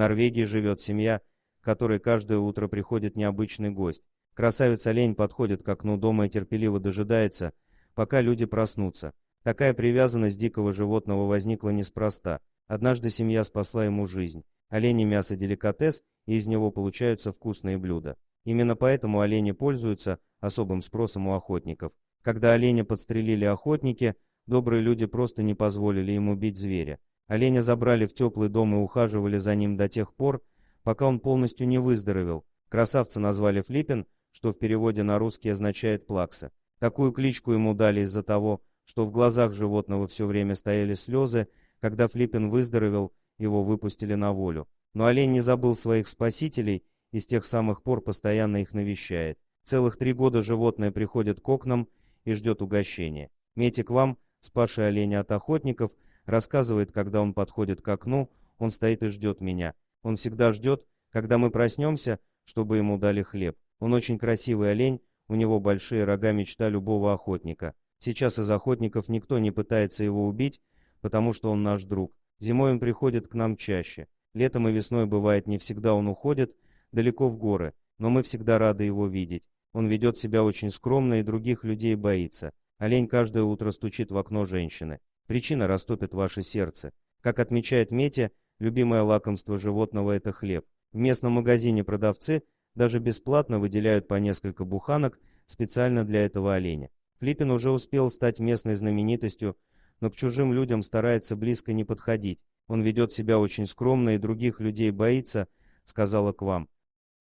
Норвегии живет семья, к которой каждое утро приходит необычный гость. Красавец-олень подходит к окну дома и терпеливо дожидается, пока люди проснутся. Такая привязанность дикого животного возникла неспроста. Однажды семья спасла ему жизнь. Оленье мясо деликатес, и из него получаются вкусные блюда. Именно поэтому олени пользуются особым спросом у охотников. Когда оленя подстрелили охотники, добрые люди просто не позволили им убить зверя. Оленя забрали в теплый дом и ухаживали за ним до тех пор, пока он полностью не выздоровел. Красавца назвали Флиппин, что в переводе на русский означает «плакса». Такую кличку ему дали из-за того, что в глазах животного все время стояли слезы. Когда Флиппин выздоровел, его выпустили на волю. Но олень не забыл своих спасителей и с тех самых пор постоянно их навещает. Целых 3 года животное приходит к окнам и ждет угощения. Метик вам, спасший оленя от охотников, рассказывает, когда он подходит к окну, он стоит и ждет меня. Он всегда ждет, когда мы проснемся, чтобы ему дали хлеб. Он очень красивый олень, у него большие рога, мечта любого охотника. Сейчас из охотников никто не пытается его убить, потому что он наш друг. Зимой он приходит к нам чаще. Летом и весной бывает не всегда он уходит далеко в горы, но мы всегда рады его видеть. Он ведет себя очень скромно и других людей боится. Олень каждое утро стучит в окно женщины. Причина растопит ваше сердце. Как отмечает Метя, любимое лакомство животного – это хлеб. В местном магазине продавцы даже бесплатно выделяют по несколько буханок специально для этого оленя. Флиппин уже успел стать местной знаменитостью, но к чужим людям старается близко не подходить. Он ведет себя очень скромно и других людей боится, сказала Квам.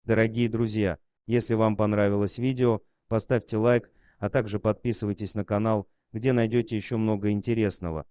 Дорогие друзья, если вам понравилось видео, поставьте лайк, а также подписывайтесь на канал, где найдете еще много интересного.